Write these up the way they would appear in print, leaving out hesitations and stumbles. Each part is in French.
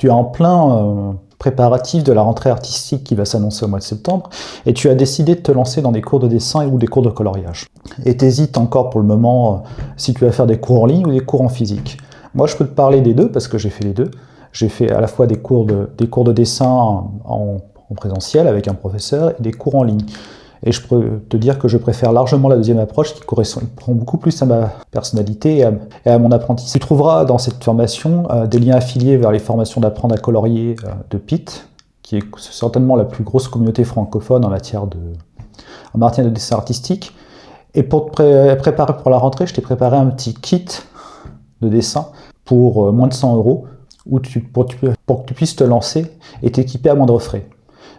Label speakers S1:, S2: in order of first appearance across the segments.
S1: Tu es en plein préparatif de la rentrée artistique qui va s'annoncer au mois de septembre, et tu as décidé de te lancer dans des cours de dessin ou des cours de coloriage. Et tu hésites encore pour le moment si tu vas faire des cours en ligne ou des cours en physique. Moi, je peux te parler des deux parce que j'ai fait les deux. J'ai fait à la fois des cours de dessin en présentiel avec un professeur et des cours en ligne. Et je peux te dire que je préfère largement la deuxième approche qui correspond beaucoup plus à ma personnalité et à mon apprentissage. Tu trouveras dans cette formation des liens affiliés vers les formations d'apprendre à colorier de PIT, qui est certainement la plus grosse communauté francophone en matière de dessin artistique. Et pour te préparer pour la rentrée, je t'ai préparé un petit kit de dessin pour moins de 100 € pour que tu puisses te lancer et t'équiper à moindre frais.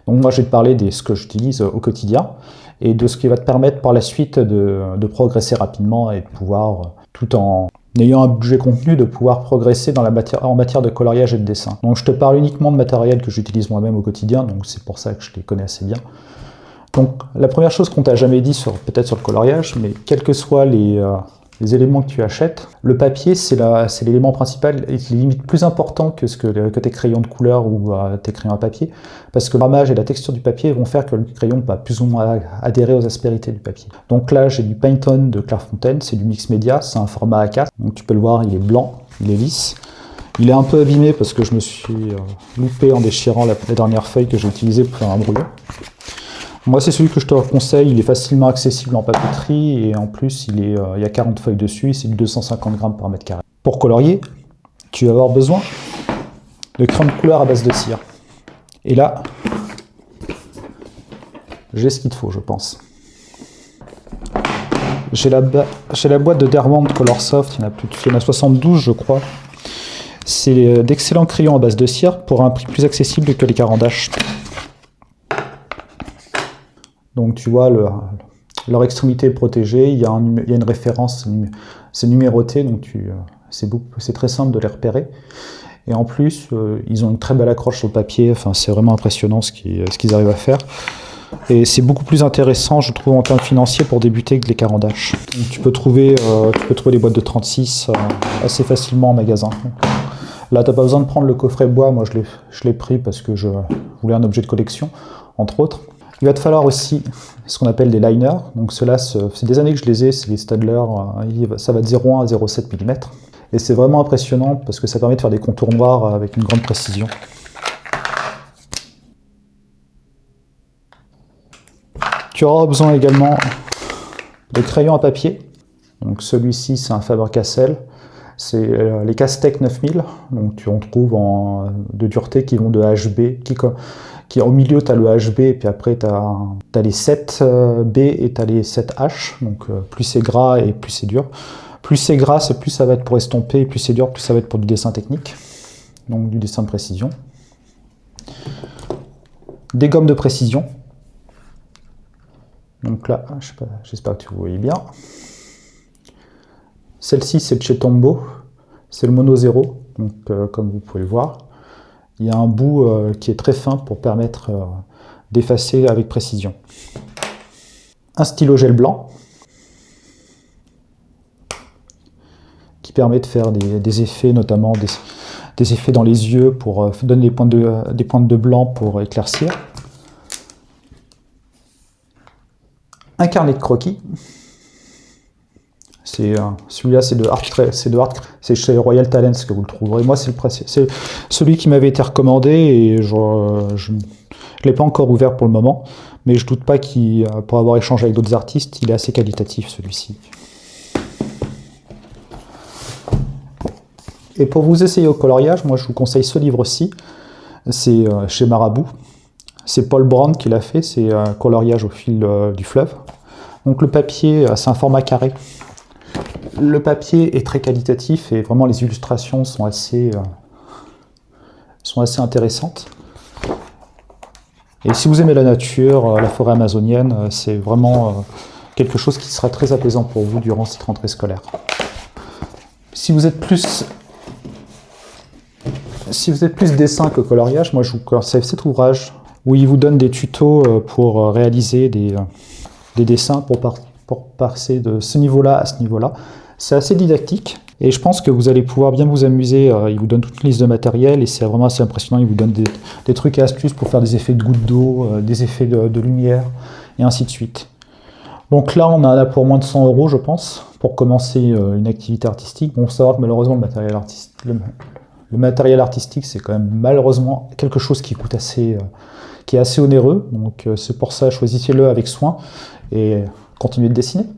S1: Donc moi je vais te parler de ce que j'utilise au quotidien et de ce qui va te permettre par la suite de progresser rapidement et de pouvoir, tout en ayant un budget contenu, de pouvoir progresser en matière de coloriage et de dessin. Donc je te parle uniquement de matériel que j'utilise moi-même au quotidien, donc c'est pour ça que je les connais assez bien. Donc la première chose qu'on t'a jamais dit, peut-être sur le coloriage, mais quels que soient les éléments que tu achètes, le papier c'est l'élément principal et limite plus important que tes crayons de couleur ou tes crayons à papier, parce que le grammage et la texture du papier vont faire que le crayon va plus ou moins adhérer aux aspérités du papier. Donc là j'ai du Pantone de Clairefontaine, c'est du mix média, c'est un format A4, donc tu peux le voir, il est blanc, il est lisse. Il est un peu abîmé parce que je me suis loupé en déchirant la dernière feuille que j'ai utilisée pour faire un brouillon. Moi, c'est celui que je te conseille, il est facilement accessible en papeterie et en plus, il y a 40 feuilles dessus, c'est du 250 grammes par mètre carré. Pour colorier, tu vas avoir besoin de crayon de couleur à base de cire. Et là, j'ai ce qu'il te faut, je pense. J'ai la boîte de Derwent Colorsoft, il y en a 72, je crois. C'est d'excellents crayons à base de cire pour un prix plus accessible que les caran d'H. Donc tu vois, leur extrémité est protégée, il y a une référence, c'est numéroté, donc c'est très simple de les repérer. Et en plus, ils ont une très belle accroche sur le papier, enfin, c'est vraiment impressionnant ce qu'ils arrivent à faire. Et c'est beaucoup plus intéressant, je trouve, en termes financiers pour débuter que les caran d'H. Tu peux trouver les boîtes de 36 assez facilement en magasin. Là, tu n'as pas besoin de prendre le coffret bois, moi je l'ai pris parce que je voulais un objet de collection, entre autres. Il va te falloir aussi ce qu'on appelle des liners. Donc ceux-là, c'est des années que je les ai, c'est les Staedtler, ça va de 0,1 à 0,7 mm. Et c'est vraiment impressionnant parce que ça permet de faire des contours noirs avec une grande précision. Tu auras besoin également de crayons à papier. Donc celui-ci, c'est un Faber-Castell. C'est les Castech 9000. Donc tu en trouves de dureté qui vont de HB, qui au milieu tu as le HB et puis après tu as les 7B et tu as les 7H. Donc plus c'est gras et plus c'est dur. Plus c'est gras, plus ça va être pour estomper, et plus c'est dur, plus ça va être pour du dessin technique. Donc du dessin de précision. Des gommes de précision. Donc là, j'espère que tu voyez bien. Celle-ci, c'est de chez Tombow. C'est le Mono 0. Donc comme vous pouvez le voir, il y a un bout qui est très fin pour permettre d'effacer avec précision. Un stylo gel blanc qui permet de faire des effets, notamment des effets dans les yeux pour donner des pointes de blanc pour éclaircir. Un carnet de croquis. Celui-là, c'est chez Royal Talents que vous le trouverez. Moi, c'est celui qui m'avait été recommandé et je ne l'ai pas encore ouvert pour le moment, mais je doute pas pour avoir échangé avec d'autres artistes, il est assez qualitatif celui-ci. Et pour vous essayer au coloriage, moi je vous conseille ce livre-ci, c'est chez Marabout. C'est Paul Brand qui l'a fait, c'est un coloriage au fil du fleuve. Donc le papier, c'est un format carré. Le papier est très qualitatif et vraiment les illustrations sont assez intéressantes. Et si vous aimez la nature, la forêt amazonienne, c'est vraiment quelque chose qui sera très apaisant pour vous durant cette rentrée scolaire. Si vous êtes plus dessin que coloriage, moi je vous conseille cet ouvrage où il vous donne des tutos pour réaliser des dessins, pour passer de ce niveau-là à ce niveau-là. C'est assez didactique Et je pense que vous allez pouvoir bien vous amuser. Il vous donne toute une liste de matériel et c'est vraiment assez impressionnant. Il vous donne des trucs et astuces pour faire des effets de gouttes d'eau, des effets de lumière, et ainsi de suite. Donc là, on en a pour moins de 100 € je pense, pour commencer une activité artistique. Bon, faut savoir que malheureusement, le matériel artistique, c'est quand même malheureusement quelque chose qui coûte qui est assez onéreux. Donc c'est pour ça, choisissez-le avec soin et continuez de dessiner.